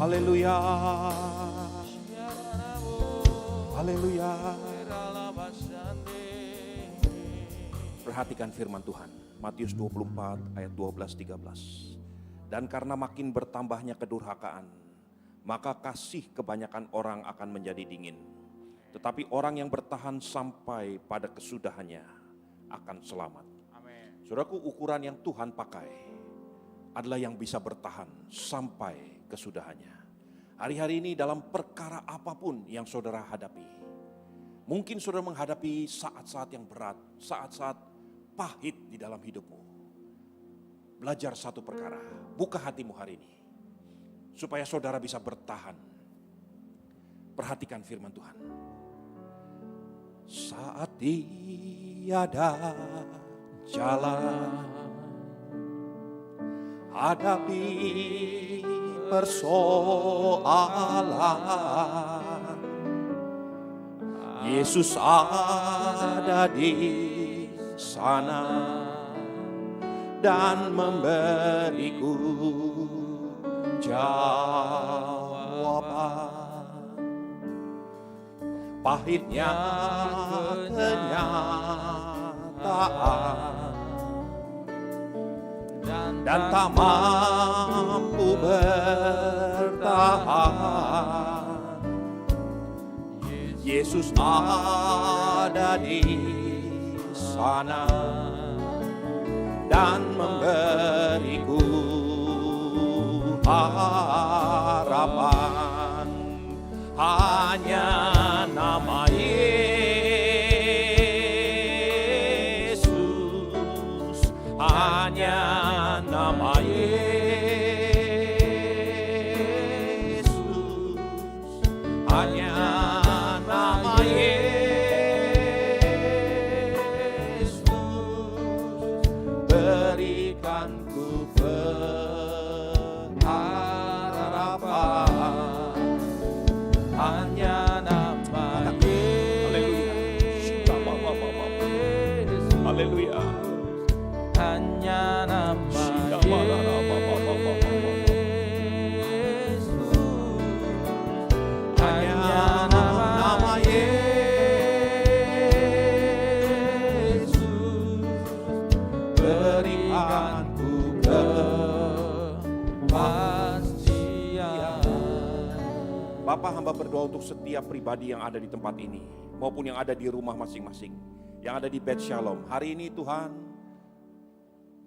Haleluya. Haleluya. Perhatikan firman Tuhan, Matius 24 ayat 12-13. Dan karena makin bertambahnya kedurhakaan, maka kasih kebanyakan orang akan menjadi dingin. Tetapi orang yang bertahan sampai pada kesudahannya akan selamat. Amen. Saudaraku, ukuran yang Tuhan pakai adalah yang bisa bertahan sampai kesudahannya. Hari-hari ini dalam perkara apapun yang saudara hadapi, mungkin saudara menghadapi saat-saat yang berat, saat-saat pahit di dalam hidupmu. Belajar satu perkara, buka hatimu hari ini, supaya saudara bisa bertahan. Perhatikan firman Tuhan. Saat tiada jalan, hadapi persoalan, Yesus ada di sana dan memberiku jawaban. Pahitnya kenyataan dan tak mampu bertahan, Yesus ada di sana dan memberiku harapan. Hanya nama Yesus, hanya nama Yesus, hanya nama Yesus berikanku pengharapan. Hanya nama Yesus, haleluya, hanya nama Yesus, hanya nama Yesus berikanku kepastian. Bapak, hamba berdoa untuk setiap pribadi yang ada di tempat ini, maupun yang ada di rumah masing-masing, yang ada di Beth Shalom. Hari ini Tuhan,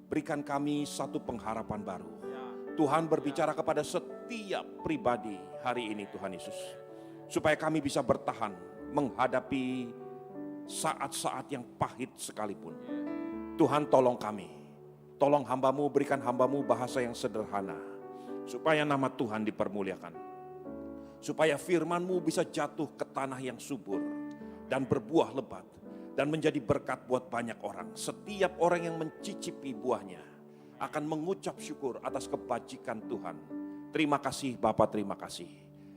berikan kami satu pengharapan baru. Tuhan berbicara kepada setiap pribadi hari ini Tuhan Yesus, supaya kami bisa bertahan menghadapi saat-saat yang pahit sekalipun. Tuhan, tolong kami, tolong hamba-Mu, berikan hamba-Mu bahasa yang sederhana, supaya nama Tuhan dipermuliakan, supaya firman-Mu bisa jatuh ke tanah yang subur dan berbuah lebat dan menjadi berkat buat banyak orang. Setiap orang yang mencicipi buahnya akan mengucap syukur atas kebajikan Tuhan. Terima kasih Bapa, terima kasih.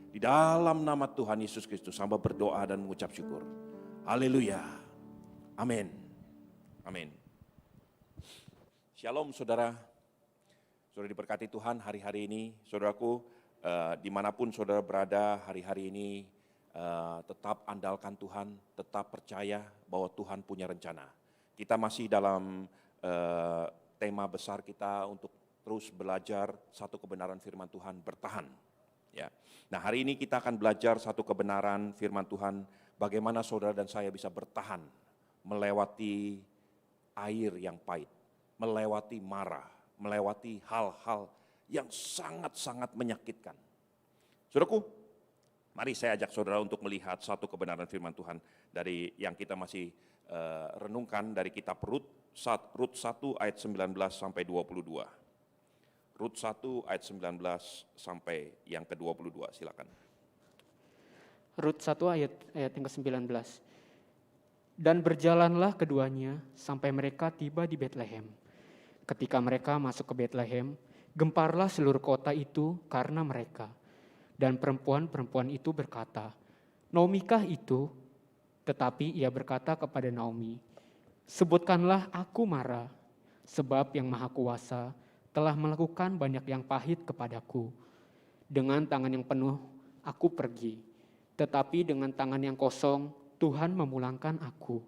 Di dalam nama Tuhan Yesus Kristus hamba berdoa dan mengucap syukur. Haleluya. Amin. Amin. Shalom saudara. Saudara diberkati Tuhan hari-hari ini. Saudaraku, dimanapun saudara berada hari-hari ini, tetap andalkan Tuhan, tetap percaya bahwa Tuhan punya rencana. Kita masih dalam tema besar kita untuk terus belajar satu kebenaran firman Tuhan, bertahan. Ya. Nah, hari ini kita akan belajar satu kebenaran firman Tuhan, bagaimana saudara dan saya bisa bertahan melewati air yang pahit, melewati marah, melewati hal-hal yang sangat-sangat menyakitkan. Saudaraku, mari saya ajak saudara untuk melihat satu kebenaran firman Tuhan dari yang kita masih renungkan dari kitab Rut 1 ayat 19 sampai 22. Rut 1 ayat 19 sampai yang ke-22, silakan. Rut 1 ayat yang ke-19. Dan berjalanlah keduanya sampai mereka tiba di Betlehem. Ketika mereka masuk ke Betlehem, gemparlah seluruh kota itu karena mereka. Dan perempuan-perempuan itu berkata, Naomikah itu? Tetapi ia berkata kepada Naomi, sebutkanlah aku Mara, sebab yang Maha Kuasa telah melakukan banyak yang pahit kepadaku. Dengan tangan yang penuh aku pergi, tetapi dengan tangan yang kosong Tuhan memulangkan aku.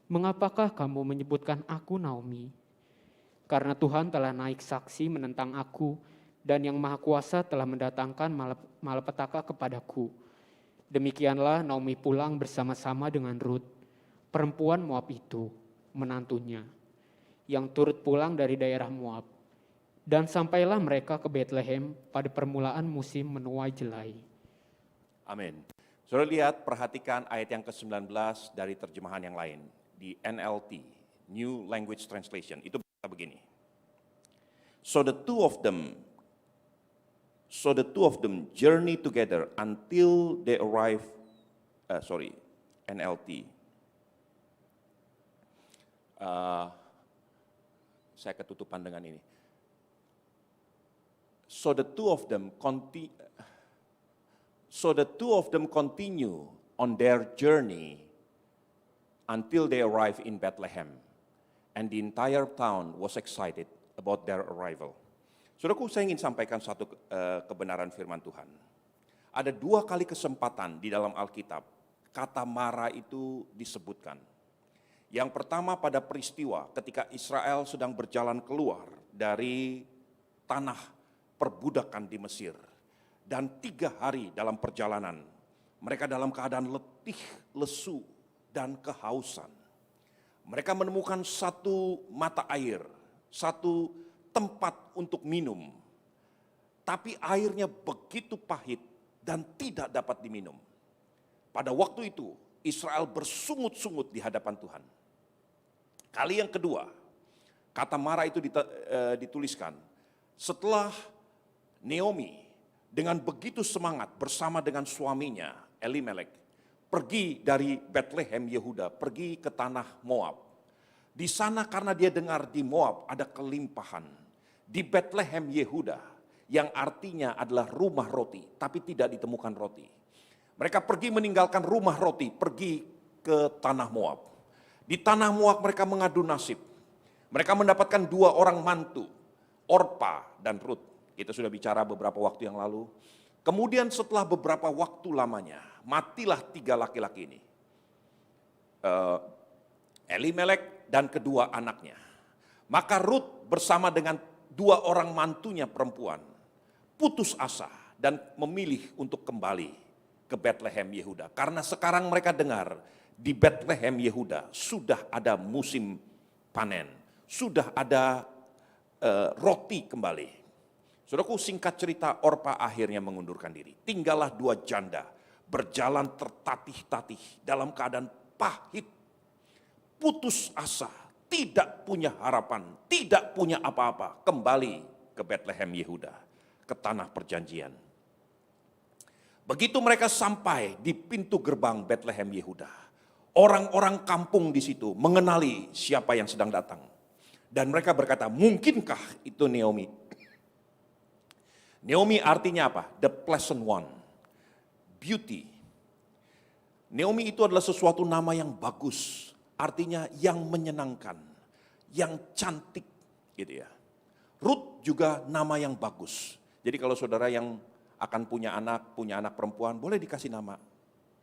Mengapakah kamu menyebutkan aku Naomi? Karena Tuhan telah naik saksi menentang aku, dan Yang Maha Kuasa telah mendatangkan malapetaka kepadaku. Demikianlah Naomi pulang bersama-sama dengan Rut, perempuan Moab itu, menantunya, yang turut pulang dari daerah Moab. Dan sampailah mereka ke Bethlehem pada permulaan musim menuai jelai. Amin. Saudara lihat, perhatikan ayat yang ke-19 dari terjemahan yang lain. Di NLT, New Language Translation, itu berkata begini. So the two of them journey together until they arrive, NLT. Saya ketutupan dengan ini. So the two of them continue on their journey until they arrive in Bethlehem, and the entire town was excited about their arrival. Saudaraku, saya ingin sampaikan satu kebenaran firman Tuhan. Ada 2 kali kesempatan di dalam Alkitab, kata Mara itu disebutkan. Yang pertama pada peristiwa ketika Israel sedang berjalan keluar dari tanah perbudakan di Mesir. Dan 3 hari dalam perjalanan, mereka dalam keadaan letih, lesu, dan kehausan. Mereka menemukan satu mata air, satu tempat untuk minum. Tapi airnya begitu pahit dan tidak dapat diminum. Pada waktu itu, Israel bersungut-sungut di hadapan Tuhan. Kali yang kedua, kata Mara itu dituliskan, setelah Naomi dengan begitu semangat bersama dengan suaminya Elimelek pergi dari Bethlehem Yehuda, pergi ke tanah Moab. Di sana karena dia dengar di Moab ada kelimpahan. Di Bethlehem Yehuda yang artinya adalah rumah roti, tapi tidak ditemukan roti. Mereka pergi meninggalkan rumah roti, pergi ke tanah Moab. Di tanah Moab mereka mengadu nasib. Mereka mendapatkan 2 orang mantu, Orpa dan Rut. Kita sudah bicara beberapa waktu yang lalu. Kemudian setelah beberapa waktu lamanya, matilah 3 laki-laki ini. Elimelek dan kedua anaknya. Maka Rut bersama dengan 2 orang mantunya perempuan, putus asa dan memilih untuk kembali ke Bethlehem Yehuda. Karena sekarang mereka dengar di Bethlehem Yehuda sudah ada musim panen, sudah ada roti kembali. Saudaraku, singkat cerita, Orpa akhirnya mengundurkan diri. Tinggallah 2 janda berjalan tertatih-tatih dalam keadaan pahit, putus asa, tidak punya harapan, tidak punya apa-apa, kembali ke Bethlehem Yehuda, ke tanah perjanjian. Begitu mereka sampai di pintu gerbang Bethlehem Yehuda, orang-orang kampung di situ mengenali siapa yang sedang datang. Dan mereka berkata, mungkinkah itu Naomi? Naomi artinya apa? The pleasant one, beauty. Naomi itu adalah sesuatu nama yang bagus, artinya yang menyenangkan, yang cantik, gitu ya. Ruth juga nama yang bagus. Jadi kalau saudara yang akan punya anak perempuan, boleh dikasih nama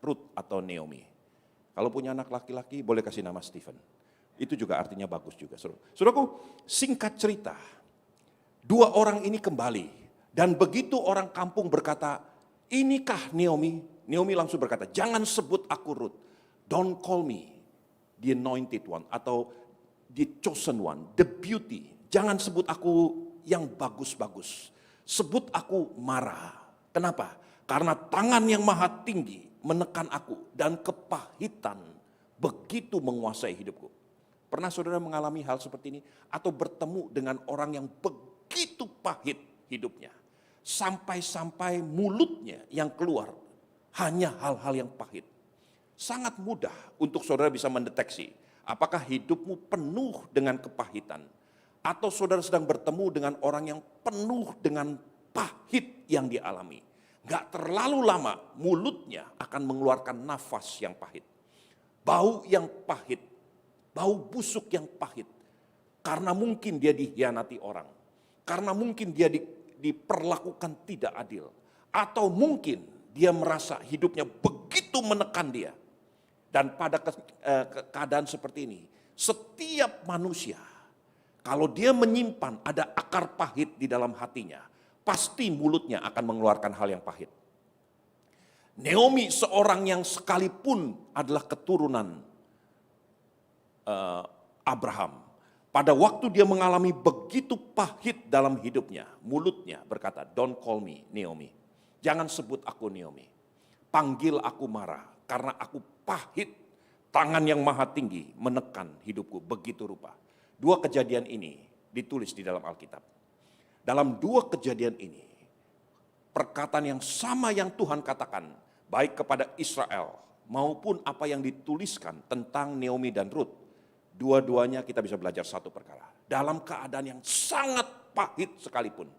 Ruth atau Naomi. Kalau punya anak laki-laki, boleh kasih nama Stephen. Itu juga artinya bagus juga. Saudaraku, singkat cerita, 2 orang ini kembali. Dan begitu orang kampung berkata, inikah Naomi? Naomi langsung berkata, jangan sebut aku Ruth. Don't call me the anointed one atau the chosen one, the beauty. Jangan sebut aku yang bagus-bagus. Sebut aku Mara. Kenapa? Karena tangan yang maha tinggi menekan aku dan kepahitan begitu menguasai hidupku. Pernah saudara mengalami hal seperti ini? Atau bertemu dengan orang yang begitu pahit hidupnya? Sampai-sampai mulutnya yang keluar hanya hal-hal yang pahit. Sangat mudah untuk saudara bisa mendeteksi apakah hidupmu penuh dengan kepahitan atau saudara sedang bertemu dengan orang yang penuh dengan pahit yang dialami. Gak terlalu lama mulutnya akan mengeluarkan nafas yang pahit. Bau yang pahit, bau busuk yang pahit. Karena mungkin dia dikhianati orang, karena mungkin dia diperlakukan tidak adil. Atau mungkin dia merasa hidupnya begitu menekan dia. Dan pada keadaan seperti ini, setiap manusia, kalau dia menyimpan ada akar pahit di dalam hatinya, pasti mulutnya akan mengeluarkan hal yang pahit. Naomi seorang yang sekalipun adalah keturunan Abraham. Pada waktu dia mengalami begitu pahit dalam hidupnya, mulutnya berkata, "Don't call me Naomi." Jangan sebut aku Naomi. Panggil aku Mara, karena aku pahit. Tangan yang maha tinggi menekan hidupku begitu rupa. Dua kejadian ini ditulis di dalam Alkitab. Dalam dua kejadian ini, perkataan yang sama yang Tuhan katakan, baik kepada Israel maupun apa yang dituliskan tentang Naomi dan Ruth, dua-duanya kita bisa belajar satu perkara. Dalam keadaan yang sangat pahit sekalipun,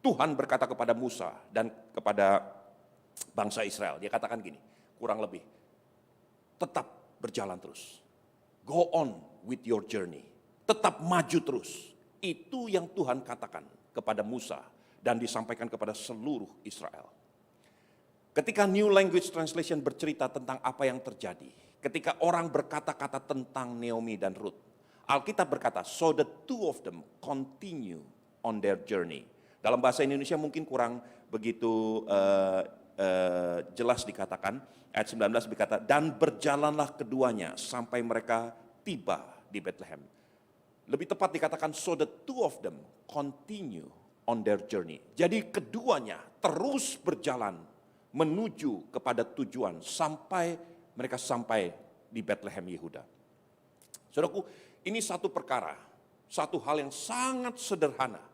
Tuhan berkata kepada Musa dan kepada bangsa Israel, dia katakan gini, kurang lebih, tetap berjalan terus. Go on with your journey. Tetap maju terus. Itu yang Tuhan katakan kepada Musa dan disampaikan kepada seluruh Israel. Ketika New Language Translation bercerita tentang apa yang terjadi, ketika orang berkata-kata tentang Naomi dan Ruth, Alkitab berkata, so the two of them continue on their journey. Dalam bahasa Indonesia mungkin kurang begitu jelas dikatakan, ayat 19 berkata, dan berjalanlah keduanya sampai mereka tiba di Bethlehem. Lebih tepat dikatakan, so the two of them continue on their journey. Jadi keduanya terus berjalan menuju kepada tujuan sampai mereka sampai di Bethlehem Yehuda. Saudaraku, ini satu perkara, satu hal yang sangat sederhana,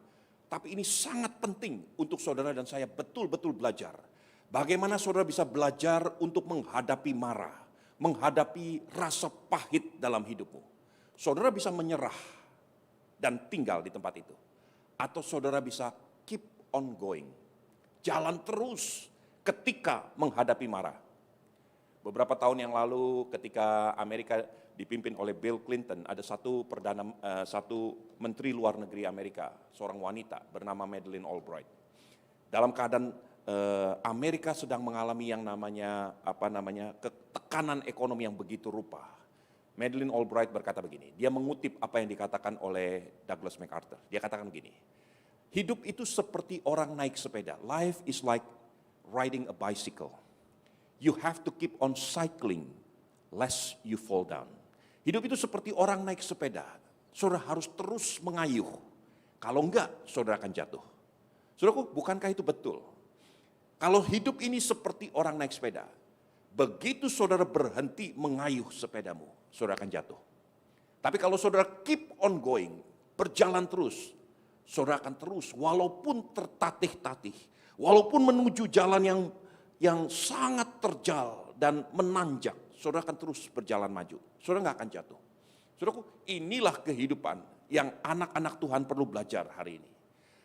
tapi ini sangat penting untuk saudara dan saya betul-betul belajar. Bagaimana saudara bisa belajar untuk menghadapi marah, menghadapi rasa pahit dalam hidupmu. Saudara bisa menyerah dan tinggal di tempat itu. Atau saudara bisa keep on going, jalan terus ketika menghadapi marah. Beberapa tahun yang lalu ketika Amerika dipimpin oleh Bill Clinton, ada satu menteri luar negeri Amerika, seorang wanita bernama Madeleine Albright. Dalam keadaan Amerika sedang mengalami yang namanya tekanan ekonomi yang begitu rupa. Madeleine Albright berkata begini, dia mengutip apa yang dikatakan oleh Douglas MacArthur. Dia katakan begini, hidup itu seperti orang naik sepeda. Life is like riding a bicycle. You have to keep on cycling lest you fall down. Hidup itu seperti orang naik sepeda. Saudara harus terus mengayuh. Kalau enggak, saudara akan jatuh. Saudaraku, bukankah itu betul? Kalau hidup ini seperti orang naik sepeda, begitu saudara berhenti mengayuh sepedamu, saudara akan jatuh. Tapi kalau saudara keep on going, berjalan terus, saudara akan terus walaupun tertatih-tatih, walaupun menuju jalan yang sangat terjal dan menanjak, saudara akan terus berjalan maju. Saudara nggak akan jatuh. Saudaraku, inilah kehidupan yang anak-anak Tuhan perlu belajar hari ini.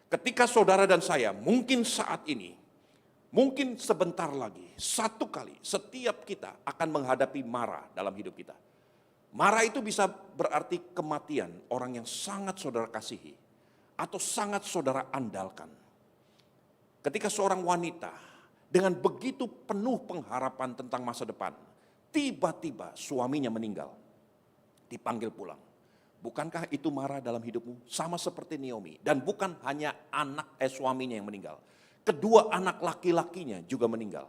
Ketika saudara dan saya mungkin saat ini, mungkin sebentar lagi, satu kali setiap kita akan menghadapi marah dalam hidup kita. Marah itu bisa berarti kematian orang yang sangat saudara kasihi atau sangat saudara andalkan. Ketika seorang wanita dengan begitu penuh pengharapan tentang masa depan, tiba-tiba suaminya meninggal, dipanggil pulang. Bukankah itu marah dalam hidupmu? Sama seperti Naomi. Dan bukan hanya suaminya yang meninggal. Kedua anak laki-lakinya juga meninggal.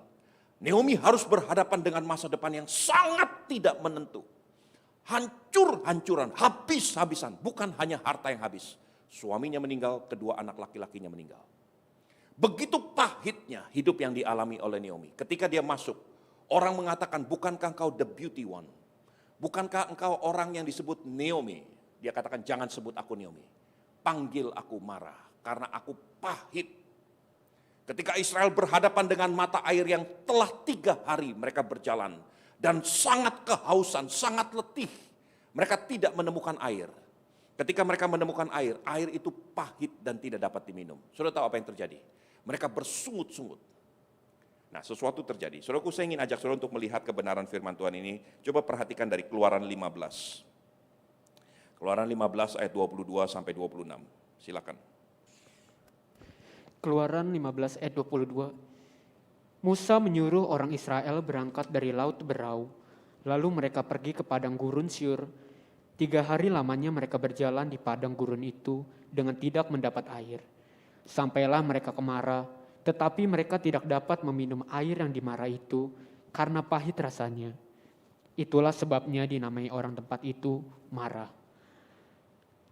Naomi harus berhadapan dengan masa depan yang sangat tidak menentu. Hancur-hancuran, habis-habisan. Bukan hanya harta yang habis. Suaminya meninggal, kedua anak laki-lakinya meninggal. Begitu pahitnya hidup yang dialami oleh Naomi. Ketika dia masuk, orang mengatakan, bukankah engkau the beauty one? Bukankah engkau orang yang disebut Naomi? Dia katakan, jangan sebut aku Naomi. Panggil aku Mara, karena aku pahit. Ketika Israel berhadapan dengan mata air yang telah 3 hari mereka berjalan. Dan sangat kehausan, sangat letih. Mereka tidak menemukan air. Ketika mereka menemukan air, air itu pahit dan tidak dapat diminum. Saudara tahu apa yang terjadi? Mereka bersungut-sungut. Nah, sesuatu terjadi. Saudaraku, saya ingin ajak saudara untuk melihat kebenaran firman Tuhan ini. Coba perhatikan dari Keluaran 15. Keluaran 15 ayat 22 sampai 26. Silakan. Keluaran 15 ayat 22. Musa menyuruh orang Israel berangkat dari Laut Berau, lalu mereka pergi ke padang gurun Syur. 3 hari lamanya mereka berjalan di padang gurun itu dengan tidak mendapat air. Sampailah mereka ke Mara, tetapi mereka tidak dapat meminum air yang di Mara itu karena pahit rasanya. Itulah sebabnya dinamai orang tempat itu Mara.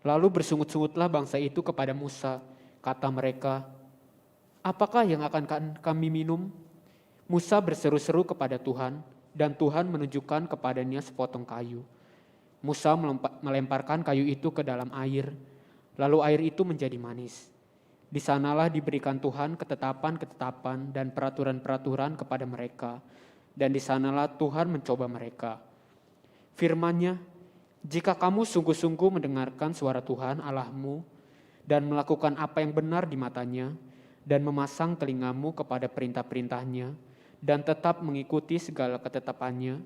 Lalu bersungut-sungutlah bangsa itu kepada Musa. Kata mereka, "Apakah yang akan kami minum?" Musa berseru-seru kepada Tuhan, dan Tuhan menunjukkan kepadanya sepotong kayu. Musa melemparkan kayu itu ke dalam air, lalu air itu menjadi manis. Di sanalah diberikan Tuhan ketetapan-ketetapan dan peraturan-peraturan kepada mereka, dan di sanalah Tuhan mencoba mereka. Firman-Nya, "Jika kamu sungguh-sungguh mendengarkan suara Tuhan Allahmu dan melakukan apa yang benar di matanya, dan memasang telingamu kepada perintah-perintahnya, dan tetap mengikuti segala ketetapannya,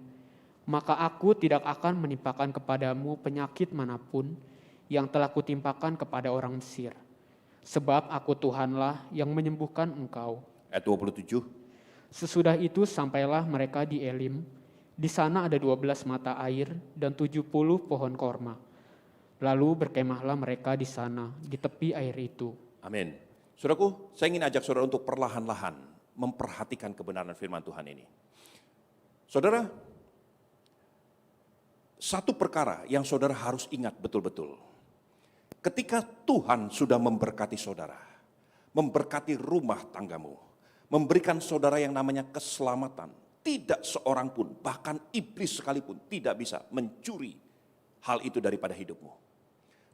maka aku tidak akan menimpakan kepadamu penyakit manapun yang telah kutimpakan kepada orang Mesir. Sebab aku Tuhanlah yang menyembuhkan engkau." Ayat 27. Sesudah itu sampailah mereka di Elim. Di sana ada 12 mata air dan 70 pohon korma. Lalu berkemahlah mereka di sana, di tepi air itu. Amin. Saudaraku, saya ingin ajak saudara untuk perlahan-lahan memperhatikan kebenaran firman Tuhan ini. Saudara, satu perkara yang saudara harus ingat betul-betul. Ketika Tuhan sudah memberkati saudara, memberkati rumah tanggamu, memberikan saudara yang namanya keselamatan, tidak seorang pun, bahkan iblis sekalipun tidak bisa mencuri hal itu daripada hidupmu.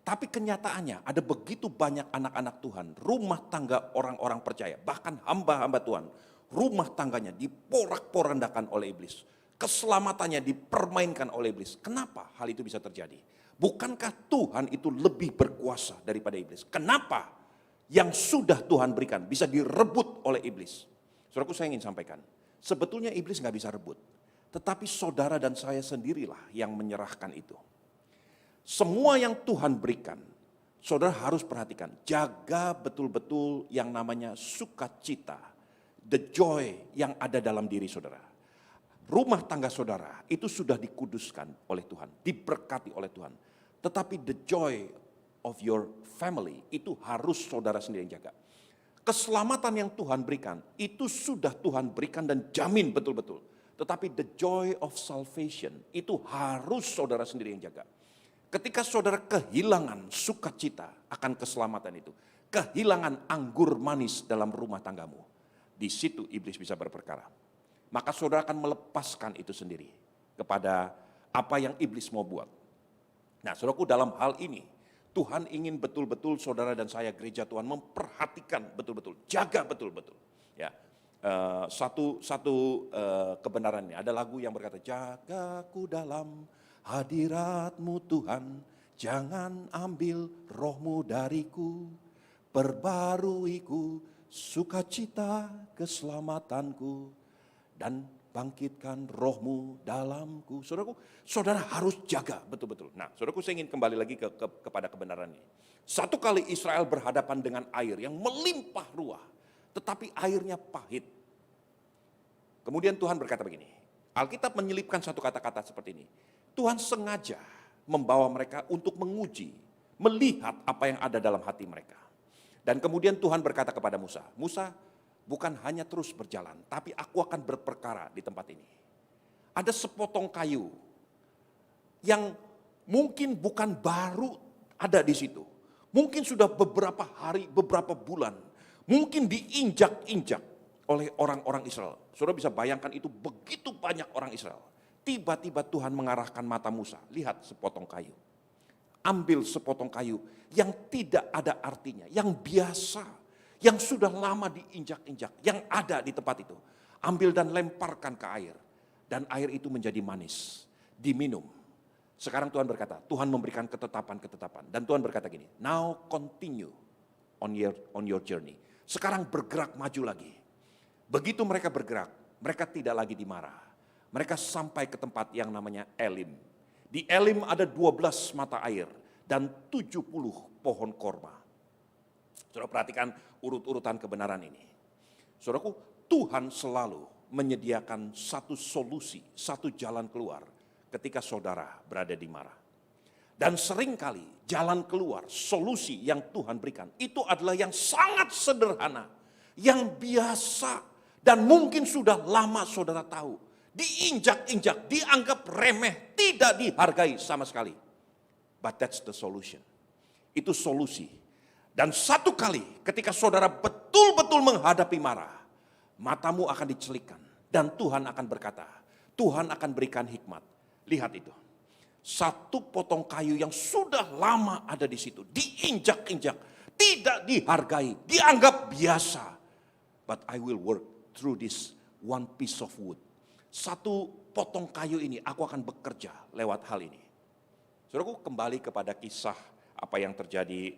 Tapi kenyataannya ada begitu banyak anak-anak Tuhan, rumah tangga orang-orang percaya, bahkan hamba-hamba Tuhan, rumah tangganya diporak-porandakan oleh iblis. Keselamatannya dipermainkan oleh iblis. Kenapa hal itu bisa terjadi? Bukankah Tuhan itu lebih berkuasa daripada iblis? Kenapa yang sudah Tuhan berikan bisa direbut oleh iblis? Saudaraku, saya ingin sampaikan, sebetulnya iblis gak bisa rebut. Tetapi saudara dan saya sendirilah yang menyerahkan itu. Semua yang Tuhan berikan, saudara harus perhatikan, jaga betul-betul yang namanya sukacita, the joy yang ada dalam diri saudara. Rumah tangga saudara itu sudah dikuduskan oleh Tuhan, diberkati oleh Tuhan. Tetapi the joy of your family itu harus saudara sendiri yang jaga. Keselamatan yang Tuhan berikan, itu sudah Tuhan berikan dan jamin betul-betul. Tetapi the joy of salvation itu harus saudara sendiri yang jaga. Ketika saudara kehilangan sukacita akan keselamatan itu, kehilangan anggur manis dalam rumah tanggamu, di situ iblis bisa berperkara. Maka saudara akan melepaskan itu sendiri kepada apa yang iblis mau buat. Nah, saudaraku, dalam hal ini Tuhan ingin betul-betul saudara dan saya gereja Tuhan memperhatikan betul-betul, jaga betul-betul. Ya, satu kebenaran ini ada lagu yang berkata, "Jagaku dalam hadirat-Mu Tuhan, jangan ambil roh-Mu dariku, perbaruiku sukacita keselamatanku, dan bangkitkan roh-Mu dalamku." Saudaraku, saudara harus jaga betul-betul. Nah, saudaraku, saya ingin kembali lagi kepada kebenaran ini. Satu kali Israel berhadapan dengan air yang melimpah ruah, tetapi airnya pahit. Kemudian Tuhan berkata begini, Alkitab menyelipkan satu kata-kata seperti ini. Tuhan sengaja membawa mereka untuk menguji, melihat apa yang ada dalam hati mereka. Dan kemudian Tuhan berkata kepada Musa, "Musa, bukan hanya terus berjalan, tapi aku akan berperkara di tempat ini." Ada sepotong kayu yang mungkin bukan baru ada di situ. Mungkin sudah beberapa hari, beberapa bulan, mungkin diinjak-injak oleh orang-orang Israel. Saudara bisa bayangkan itu begitu banyak orang Israel. Tiba-tiba Tuhan mengarahkan mata Musa, lihat sepotong kayu. Ambil sepotong kayu yang tidak ada artinya, yang biasa, yang sudah lama diinjak-injak, yang ada di tempat itu. Ambil dan lemparkan ke air. Dan air itu menjadi manis, diminum. Sekarang Tuhan berkata, Tuhan memberikan ketetapan-ketetapan. Dan Tuhan berkata gini, "Now continue on your journey." Sekarang bergerak maju lagi. Begitu mereka bergerak, mereka tidak lagi dimarah. Mereka sampai ke tempat yang namanya Elim. Di Elim ada 12 mata air dan 70 pohon korma. Saudara perhatikan urut-urutan kebenaran ini. Saudaraku, Tuhan selalu menyediakan satu solusi, satu jalan keluar ketika saudara berada di mara. Dan seringkali jalan keluar, solusi yang Tuhan berikan, itu adalah yang sangat sederhana, yang biasa, dan mungkin sudah lama saudara tahu. Diinjak-injak, dianggap remeh, tidak dihargai sama sekali. But that's the solution. Itu solusi. Dan satu kali ketika saudara betul-betul menghadapi mara, matamu akan dicelikkan. Dan Tuhan akan berkata, Tuhan akan berikan hikmat. Lihat itu. Satu potong kayu yang sudah lama ada di situ, diinjak-injak, tidak dihargai, dianggap biasa. But I will work through this one piece of wood. Satu potong kayu ini, aku akan bekerja lewat hal ini. Saudaraku, kembali kepada kisah apa yang terjadi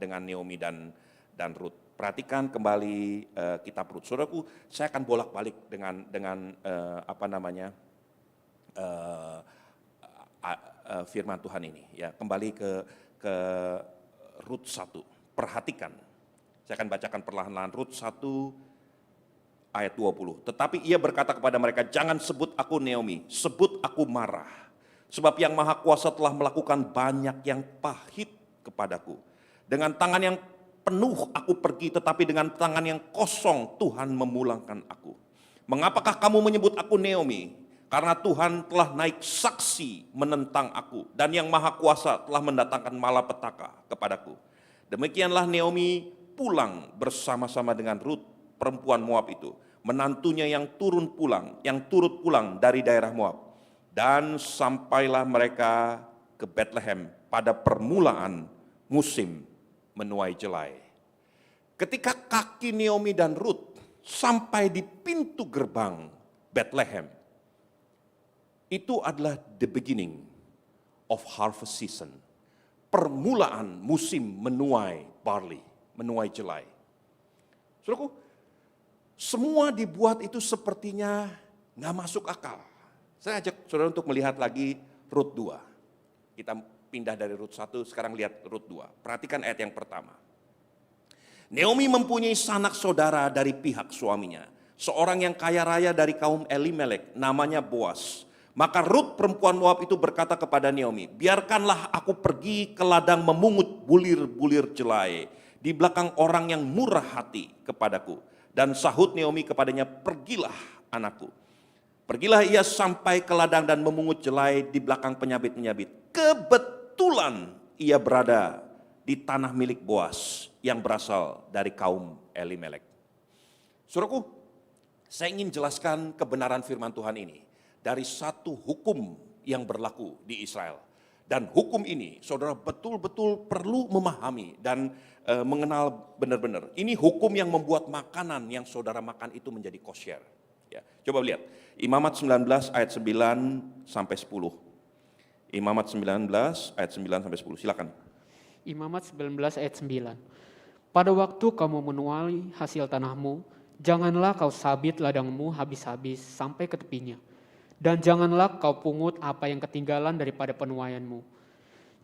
dengan Naomi dan Ruth. Perhatikan kembali kitab Ruth. Saudaraku, saya akan bolak-balik dengan firman Tuhan ini. Ya, kembali ke Ruth 1. Perhatikan. Saya akan bacakan perlahan-lahan Ruth 1 ayat 20. Tetapi ia berkata kepada mereka, jangan sebut aku Naomi, sebut aku Mara. Sebab yang Maha Kuasa telah melakukan banyak yang pahit kepadaku. Dengan tangan yang penuh aku pergi, tetapi dengan tangan yang kosong Tuhan memulangkan aku. Mengapakah kamu menyebut aku Naomi? Karena Tuhan telah naik saksi menentang aku. Dan yang Maha Kuasa telah mendatangkan malapetaka kepadaku. Demikianlah Naomi pulang bersama-sama dengan Ruth, perempuan Moab itu. Menantunya yang turut pulang dari daerah Moab. Dan sampailah mereka ke Bethlehem pada permulaan musim menuai jelai. Ketika kaki Naomi dan Ruth sampai di pintu gerbang Bethlehem, itu adalah the beginning of harvest season. Permulaan musim menuai barley, menuai jelai. Saudaraku, semua dibuat itu sepertinya nggak masuk akal. Saya ajak saudara untuk melihat lagi Ruth 2. Kita pindah dari Ruth 1, sekarang lihat Ruth 2. Perhatikan ayat yang pertama. Naomi mempunyai sanak saudara dari pihak suaminya. Seorang yang kaya raya dari kaum Elimelek, namanya Boas. Maka Ruth perempuan Moab itu berkata kepada Naomi, biarkanlah aku pergi ke ladang memungut bulir-bulir jelai di belakang orang yang murah hati kepadaku. Dan sahut Naomi kepadanya, pergilah anakku. Pergilah ia sampai ke ladang dan memungut jelai di belakang penyabit-penyabit. Kebetulan ia berada di tanah milik Boas yang berasal dari kaum Elimelek. Saudaraku, saya ingin jelaskan kebenaran firman Tuhan ini dari satu hukum yang berlaku di Israel. Dan hukum ini saudara betul-betul perlu memahami dan mengenal benar-benar. Ini hukum yang membuat makanan yang saudara makan itu menjadi kosher. Ya, coba lihat, Imamat 19 ayat 9 sampai 10. Imamat 19 ayat 9 sampai 10, silakan. Imamat 19 ayat 9. Pada waktu kamu menuai hasil tanahmu, janganlah kau sabit ladangmu habis-habis sampai ke tepinya. Dan janganlah kau pungut apa yang ketinggalan daripada penuaianmu.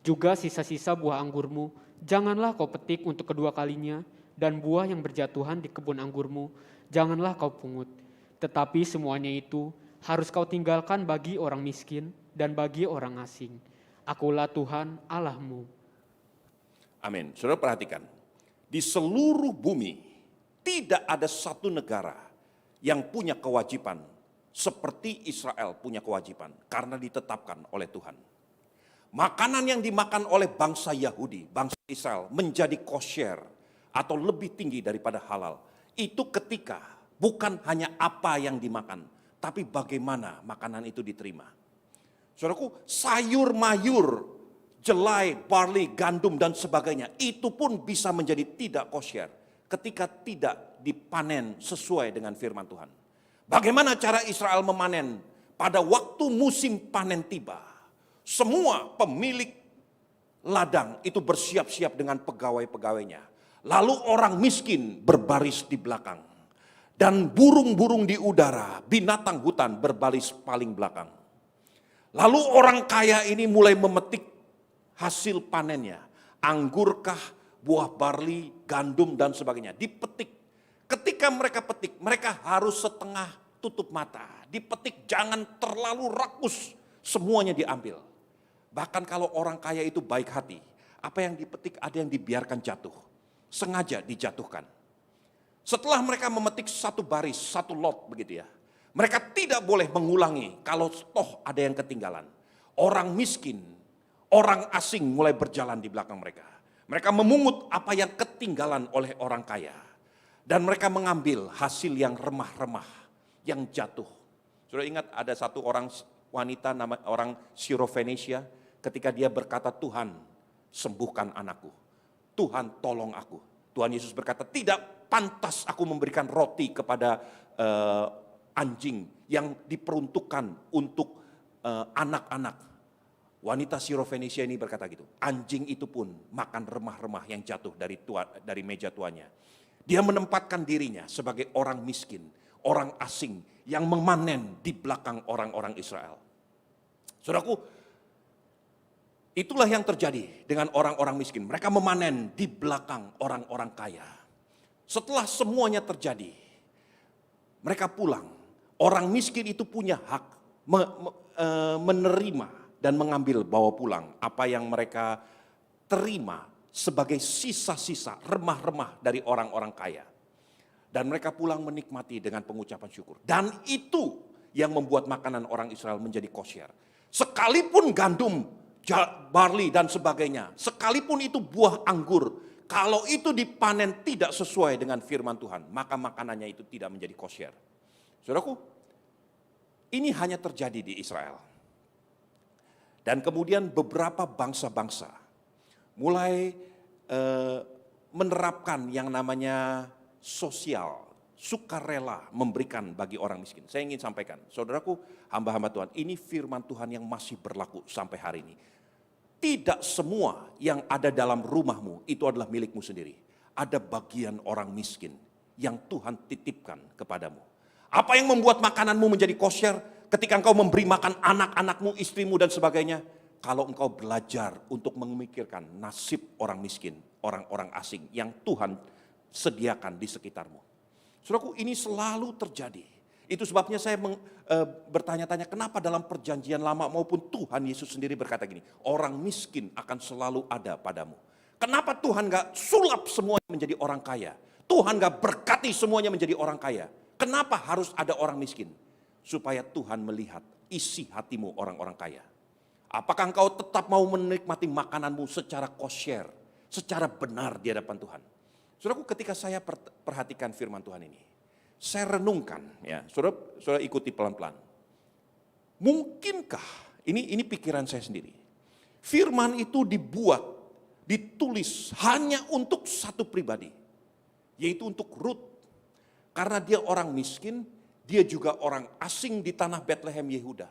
Juga sisa-sisa buah anggurmu, janganlah kau petik untuk kedua kalinya, dan buah yang berjatuhan di kebun anggurmu, janganlah kau pungut. Tetapi semuanya itu harus kau tinggalkan bagi orang miskin dan bagi orang asing. Akulah Tuhan Allahmu. Amin. Saudara perhatikan, di seluruh bumi tidak ada satu negara yang punya kewajiban seperti Israel punya kewajiban karena ditetapkan oleh Tuhan. Makanan yang dimakan oleh bangsa Yahudi, bangsa Israel menjadi kosher atau lebih tinggi daripada halal. Itu ketika bukan hanya apa yang dimakan, tapi bagaimana makanan itu diterima. Saudaraku, sayur mayur, jelai, barley, gandum dan sebagainya, itu pun bisa menjadi tidak kosher ketika tidak dipanen sesuai dengan firman Tuhan. Bagaimana cara Israel memanen? Pada waktu musim panen tiba, semua pemilik ladang itu bersiap-siap dengan pegawai-pegawainya. Lalu orang miskin berbaris di belakang. Dan burung-burung di udara, binatang hutan berbaris paling belakang. Lalu orang kaya ini mulai memetik hasil panennya. Anggurkah, buah barley, gandum dan sebagainya. Dipetik. Ketika mereka petik, mereka harus setengah tutup mata. Dipetik, jangan terlalu rakus. Semuanya diambil. Bahkan kalau orang kaya itu baik hati, apa yang dipetik ada yang dibiarkan jatuh. Sengaja dijatuhkan. Setelah mereka memetik satu baris, satu lot begitu ya. Mereka tidak boleh mengulangi kalau toh ada yang ketinggalan. Orang miskin, orang asing mulai berjalan di belakang mereka. Mereka memungut apa yang ketinggalan oleh orang kaya. Dan mereka mengambil hasil yang remah-remah, yang jatuh. Sudah ingat ada satu orang wanita, orang Syro-Fenisia, ketika dia berkata, Tuhan sembuhkan anakku. Tuhan tolong aku. Tuhan Yesus berkata, tidak pantas aku memberikan roti kepada anjing yang diperuntukkan untuk anak-anak. Wanita Syro-Fenisia ini berkata gitu, anjing itu pun makan remah-remah yang jatuh dari meja tuannya. Dia menempatkan dirinya sebagai orang miskin, orang asing yang memanen di belakang orang-orang Israel. Saudaraku, itulah yang terjadi dengan orang-orang miskin. Mereka memanen di belakang orang-orang kaya. Setelah semuanya terjadi, mereka pulang. Orang miskin itu punya hak menerima dan mengambil bawa pulang apa yang mereka terima sebagai sisa-sisa remah-remah dari orang-orang kaya. Dan mereka pulang menikmati dengan pengucapan syukur. Dan itu yang membuat makanan orang Israel menjadi kosher. Sekalipun gandum, barley dan sebagainya, sekalipun itu buah anggur, kalau itu dipanen tidak sesuai dengan firman Tuhan, maka makanannya itu tidak menjadi kosher. Saudaraku, ini hanya terjadi di Israel. Dan kemudian beberapa bangsa-bangsa mulai menerapkan yang namanya sosial, sukarela memberikan bagi orang miskin. Saya ingin sampaikan, saudaraku, hamba-hamba Tuhan, ini firman Tuhan yang masih berlaku sampai hari ini. Tidak semua yang ada dalam rumahmu itu adalah milikmu sendiri. Ada bagian orang miskin yang Tuhan titipkan kepadamu. Apa yang membuat makananmu menjadi kosher ketika engkau memberi makan anak-anakmu, istrimu dan sebagainya? Kalau engkau belajar untuk memikirkan nasib orang miskin, orang-orang asing yang Tuhan sediakan di sekitarmu. Saudaraku, ini selalu terjadi. Itu sebabnya saya bertanya-tanya kenapa dalam perjanjian lama maupun Tuhan Yesus sendiri berkata gini, orang miskin akan selalu ada padamu. Kenapa Tuhan gak sulap semuanya menjadi orang kaya? Tuhan gak berkati semuanya menjadi orang kaya? Kenapa harus ada orang miskin? Supaya Tuhan melihat isi hatimu orang-orang kaya. Apakah engkau tetap mau menikmati makananmu secara kosher, secara benar di hadapan Tuhan? Saudaraku, ketika saya perhatikan firman Tuhan ini, saya renungkan, ya, saudara ikuti pelan-pelan. Mungkinkah, ini pikiran saya sendiri, firman itu dibuat, ditulis hanya untuk satu pribadi, yaitu untuk Ruth. Karena dia orang miskin, dia juga orang asing di tanah Bethlehem Yehuda.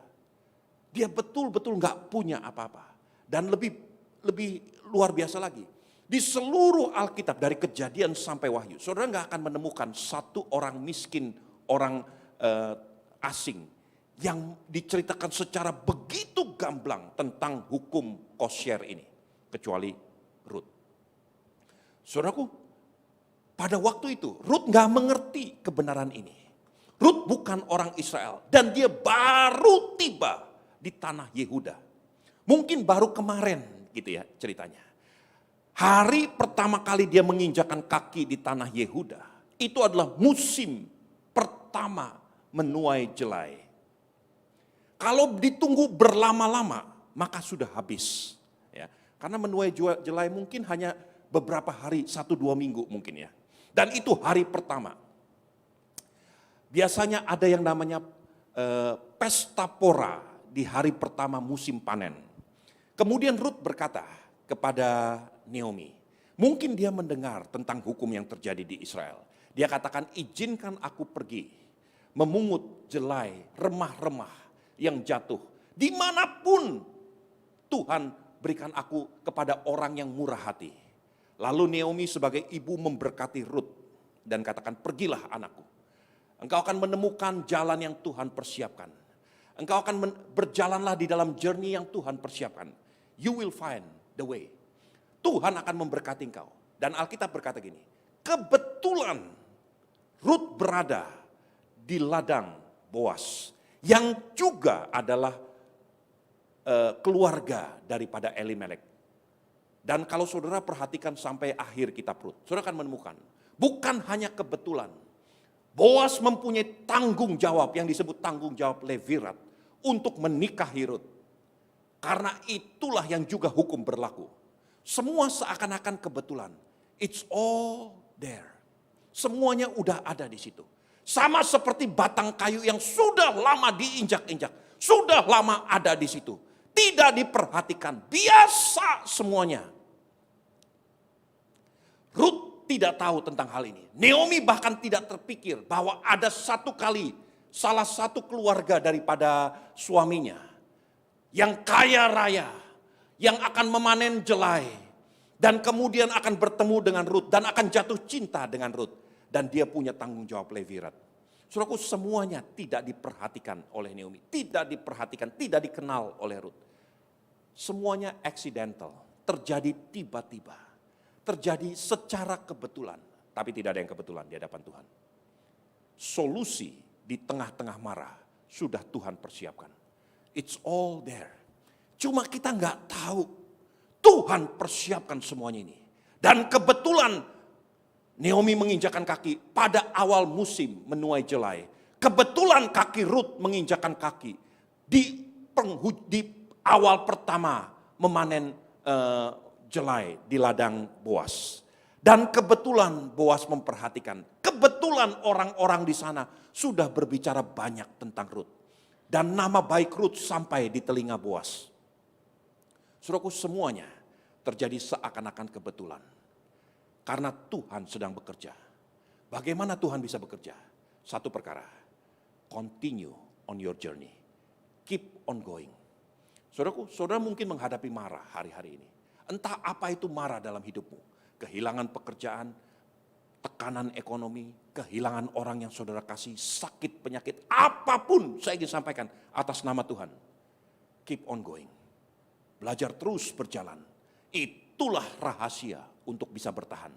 Dia betul-betul gak punya apa-apa. Dan lebih luar biasa lagi, di seluruh Alkitab dari Kejadian sampai Wahyu, saudara gak akan menemukan satu orang miskin, orang asing yang diceritakan secara begitu gamblang tentang hukum kosher ini, kecuali Ruth. Saudaraku, pada waktu itu Ruth gak mengerti kebenaran ini. Ruth bukan orang Israel dan dia baru tiba di tanah Yehuda. Mungkin baru kemarin gitu ya ceritanya. Hari pertama kali dia menginjakan kaki di tanah Yehuda, itu adalah musim pertama menuai jelai. Kalau ditunggu berlama-lama, maka sudah habis. Ya, karena menuai jelai mungkin hanya beberapa hari, 1-2 minggu mungkin ya. Dan itu hari pertama. Biasanya ada yang namanya pesta pora di hari pertama musim panen. Kemudian Ruth berkata kepada Naomi, mungkin dia mendengar tentang hukum yang terjadi di Israel. Dia katakan, izinkan aku pergi memungut jelai, remah-remah yang jatuh. Dimanapun Tuhan berikan aku kepada orang yang murah hati. Lalu Naomi sebagai ibu memberkati Ruth dan katakan, pergilah anakku. Engkau akan menemukan jalan yang Tuhan persiapkan. Engkau akan berjalanlah di dalam journey yang Tuhan persiapkan. You will find the way. Tuhan akan memberkati engkau. Dan Alkitab berkata gini, kebetulan Rut berada di ladang Boas, yang juga adalah keluarga daripada Elimelek. Dan kalau saudara perhatikan sampai akhir kitab Rut, saudara akan menemukan, bukan hanya kebetulan, Boas mempunyai tanggung jawab yang disebut tanggung jawab levirat untuk menikahi Rut. Karena itulah yang juga hukum berlaku. Semua seakan-akan kebetulan. It's all there. Semuanya udah ada di situ. Sama seperti batang kayu yang sudah lama diinjak-injak. Sudah lama ada di situ. Tidak diperhatikan. Biasa semuanya. Rut tidak tahu tentang hal ini. Naomi bahkan tidak terpikir bahwa ada satu kali salah satu keluarga daripada suaminya yang kaya raya, yang akan memanen jelai, dan kemudian akan bertemu dengan Rut dan akan jatuh cinta dengan Rut. Dan dia punya tanggung jawab levirat. Saudaraku, semuanya tidak diperhatikan oleh Naomi. Tidak diperhatikan, tidak dikenal oleh Rut. Semuanya accidental, terjadi tiba-tiba. Terjadi secara kebetulan. Tapi tidak ada yang kebetulan di hadapan Tuhan. Solusi di tengah-tengah marah sudah Tuhan persiapkan. It's all there. Cuma kita nggak tahu. Tuhan persiapkan semuanya ini. Dan kebetulan Naomi menginjakan kaki pada awal musim menuai jelai. Kebetulan kaki Rut menginjakan kaki di awal pertama memanen jelai di ladang Boas. Dan kebetulan Boas memperhatikan. Kebetulan orang-orang di sana sudah berbicara banyak tentang Rut. Dan nama baik Rut sampai di telinga Boas. Saudaraku, semuanya terjadi seakan-akan kebetulan. Karena Tuhan sedang bekerja. Bagaimana Tuhan bisa bekerja? Satu perkara, continue on your journey. Keep on going. Saudaraku, saudara mungkin menghadapi marah hari-hari ini. Entah apa itu marah dalam hidupmu. Kehilangan pekerjaan, tekanan ekonomi, kehilangan orang yang saudara kasih, sakit, penyakit, apapun saya ingin sampaikan atas nama Tuhan. Keep on going. Belajar terus berjalan. Itulah rahasia untuk bisa bertahan.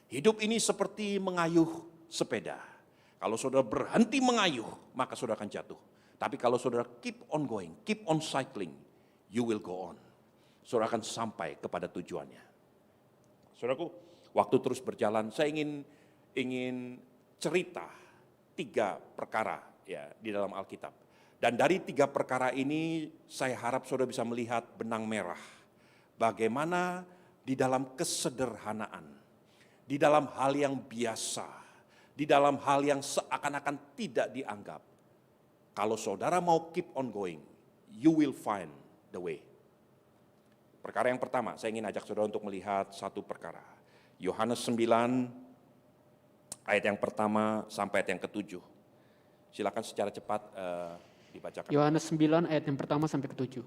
Hidup ini seperti mengayuh sepeda. Kalau saudara berhenti mengayuh, maka saudara akan jatuh. Tapi kalau saudara keep on going, keep on cycling, you will go on. Saudara akan sampai kepada tujuannya. Saudaraku, waktu terus berjalan, saya ingin cerita 3 perkara ya di dalam Alkitab. Dan dari 3 perkara ini, saya harap saudara bisa melihat benang merah. Bagaimana di dalam kesederhanaan, di dalam hal yang biasa, di dalam hal yang seakan-akan tidak dianggap. Kalau saudara mau keep on going, you will find the way. Perkara yang pertama, saya ingin ajak saudara untuk melihat satu perkara. Yohanes 9, ayat yang pertama sampai ayat yang ke-7. Silakan secara cepat dibacakan. Yohanes 9 ayat yang pertama sampai ke-7.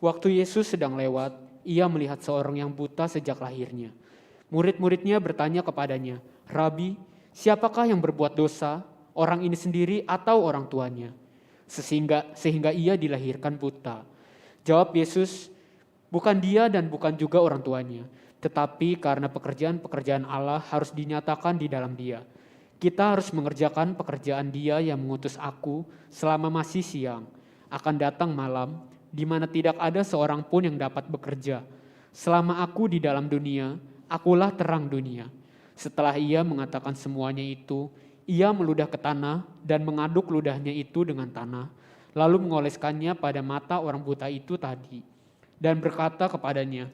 Waktu Yesus sedang lewat, ia melihat seorang yang buta sejak lahirnya. Murid-muridnya bertanya kepadanya, "Rabi, siapakah yang berbuat dosa, orang ini sendiri atau orang tuanya? Sehingga ia dilahirkan buta." Jawab Yesus, "Bukan dia dan bukan juga orang tuanya, tetapi karena pekerjaan-pekerjaan Allah harus dinyatakan di dalam dia. Kita harus mengerjakan pekerjaan Dia yang mengutus aku selama masih siang. Akan datang malam, di mana tidak ada seorang pun yang dapat bekerja. Selama aku di dalam dunia, akulah terang dunia." Setelah ia mengatakan semuanya itu, ia meludah ke tanah dan mengaduk ludahnya itu dengan tanah, lalu mengoleskannya pada mata orang buta itu tadi, dan berkata kepadanya,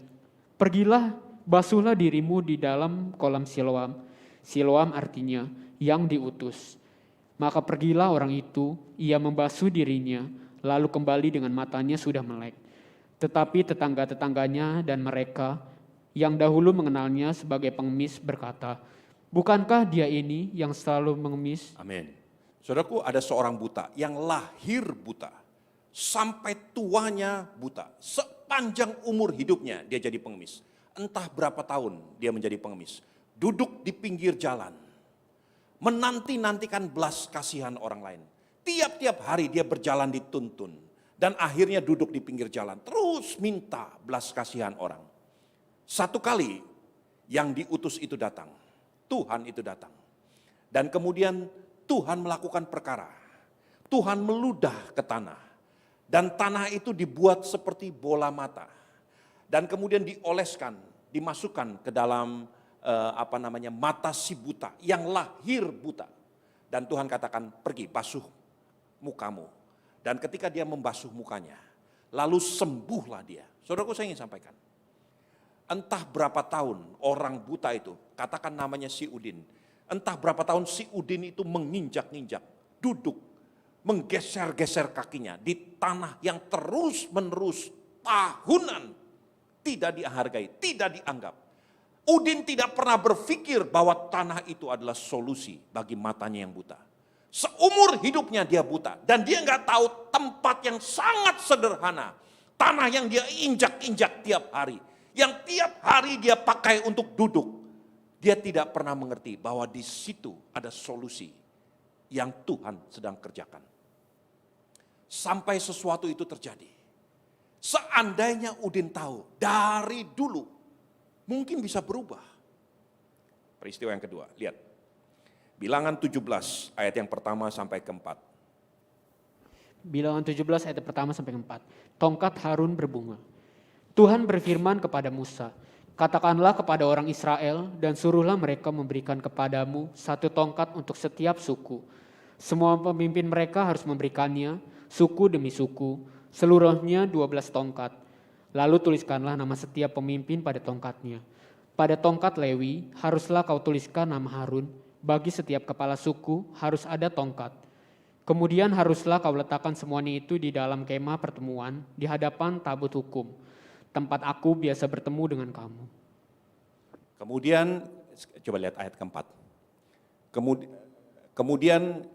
"Pergilah, basuhlah dirimu di dalam kolam Siloam." Siloam artinya yang diutus. Maka pergilah orang itu, ia membasuh dirinya, lalu kembali dengan matanya sudah melek. Tetapi tetangga-tetangganya dan mereka yang dahulu mengenalnya sebagai pengemis berkata, "Bukankah dia ini yang selalu mengemis?" Amin. Saudaraku, ada seorang buta yang lahir buta. Sampai tuanya buta. Sepanjang umur hidupnya dia jadi pengemis. Entah berapa tahun dia menjadi pengemis. Duduk di pinggir jalan. Menanti-nantikan belas kasihan orang lain. Tiap-tiap hari dia berjalan dituntun. Dan akhirnya duduk di pinggir jalan. Terus minta belas kasihan orang. Satu kali yang diutus itu datang. Tuhan itu datang. Dan kemudian Tuhan melakukan perkara. Tuhan meludah ke tanah. Dan tanah itu dibuat seperti bola mata. Dan kemudian dioleskan, dimasukkan ke dalam mata si buta yang lahir buta. Dan Tuhan katakan, pergi basuh mukamu. Dan ketika dia membasuh mukanya, lalu sembuhlah dia. Saudaraku, saya ingin sampaikan. Entah berapa tahun orang buta itu, katakan namanya si Udin. Entah berapa tahun si Udin itu menginjak-injak, duduk, menggeser-geser kakinya di tanah yang terus-menerus tahunan tidak dihargai, tidak dianggap. Udin tidak pernah berpikir bahwa tanah itu adalah solusi bagi matanya yang buta. Seumur hidupnya dia buta dan dia nggak tahu tempat yang sangat sederhana, tanah yang dia injak-injak tiap hari, yang tiap hari dia pakai untuk duduk. Dia tidak pernah mengerti bahwa di situ ada solusi yang Tuhan sedang kerjakan. Sampai sesuatu itu terjadi. Seandainya Udin tahu dari dulu, mungkin bisa berubah. Peristiwa yang kedua, lihat. Bilangan 17 ayat yang pertama sampai keempat. Bilangan 17 ayat pertama sampai keempat. Tongkat Harun berbunga. Tuhan berfirman kepada Musa, katakanlah kepada orang Israel dan suruhlah mereka memberikan kepadamu satu tongkat untuk setiap suku. Semua pemimpin mereka harus memberikannya, suku demi suku, seluruhnya 12 tongkat. Lalu tuliskanlah nama setiap pemimpin pada tongkatnya. Pada tongkat Lewi haruslah kau tuliskan nama Harun, bagi setiap kepala suku harus ada tongkat. Kemudian haruslah kau letakkan semuanya itu di dalam kemah pertemuan di hadapan tabut hukum, tempat aku biasa bertemu dengan kamu. Kemudian, coba lihat ayat keempat. Kemudian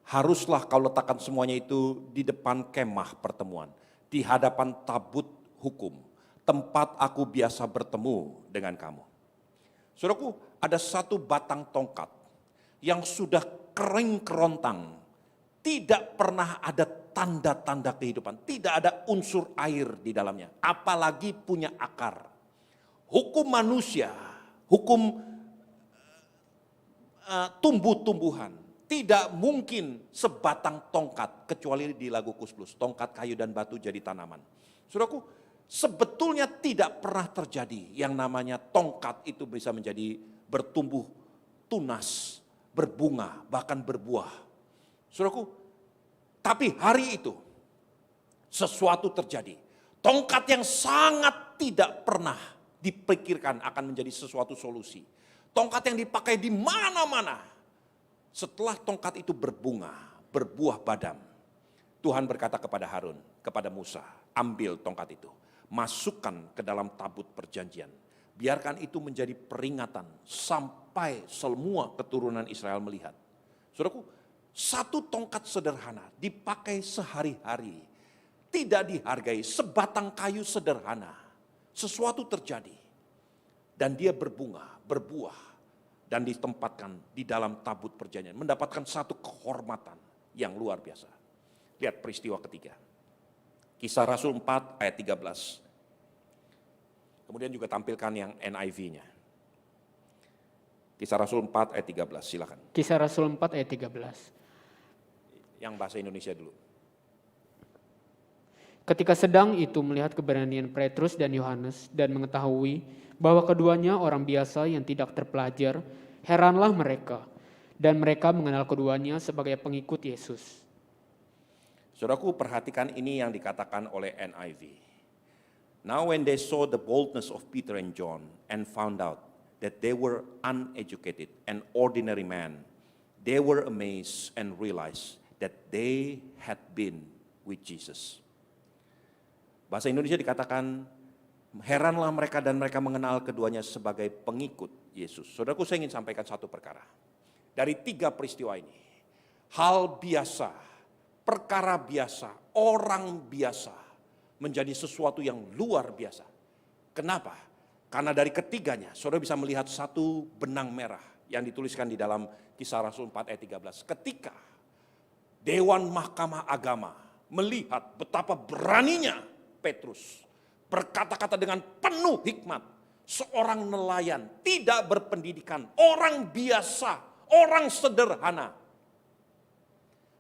haruslah kau letakkan semuanya itu di depan kemah pertemuan, di hadapan tabut hukum, tempat aku biasa bertemu dengan kamu. Saudaraku, ada satu batang tongkat yang sudah kering kerontang, tidak pernah ada tanda-tanda kehidupan, tidak ada unsur air di dalamnya, apalagi punya akar. Hukum manusia, hukum tumbuh-tumbuhan, tidak mungkin sebatang tongkat, kecuali di Lagu Kus-Plus, tongkat kayu dan batu jadi tanaman. Saudaraku, sebetulnya tidak pernah terjadi yang namanya tongkat itu bisa menjadi bertumbuh tunas, berbunga, bahkan berbuah. Saudaraku, tapi hari itu sesuatu terjadi. Tongkat yang sangat tidak pernah dipikirkan akan menjadi sesuatu solusi. Tongkat yang dipakai di mana-mana. Setelah tongkat itu berbunga, berbuah badam, Tuhan berkata kepada Harun, kepada Musa, ambil tongkat itu, masukkan ke dalam tabut perjanjian. Biarkan itu menjadi peringatan sampai semua keturunan Israel melihat. Saudaraku, satu tongkat sederhana dipakai sehari-hari, tidak dihargai, sebatang kayu sederhana. Sesuatu terjadi dan dia berbunga, berbuah dan ditempatkan di dalam tabut perjanjian, mendapatkan satu kehormatan yang luar biasa. Lihat peristiwa ketiga. Kisah Rasul 4 ayat 13. Kemudian juga tampilkan yang NIV-nya. Kisah Rasul 4 ayat 13, silakan. Kisah Rasul 4 ayat 13. Yang bahasa Indonesia dulu. Ketika sedang itu melihat keberanian Petrus dan Yohanes dan mengetahui bahwa keduanya orang biasa yang tidak terpelajar, heranlah mereka. Dan mereka mengenal keduanya sebagai pengikut Yesus. Saudaraku, perhatikan ini yang dikatakan oleh NIV. Now when they saw the boldness of Peter and John and found out that they were uneducated and ordinary men, they were amazed and realized that they had been with Jesus. Bahasa Indonesia dikatakan, heranlah mereka dan mereka mengenal keduanya sebagai pengikut Yesus. Saudaraku, saya ingin sampaikan satu perkara. Dari 3 peristiwa ini, hal biasa, perkara biasa, orang biasa, menjadi sesuatu yang luar biasa. Kenapa? Karena dari ketiganya, saudara bisa melihat satu benang merah yang dituliskan di dalam Kisah Rasul 4 ayat 13. Ketika Dewan Mahkamah Agama melihat betapa beraninya Petrus berkata-kata dengan penuh hikmat, seorang nelayan, tidak berpendidikan, orang biasa, orang sederhana.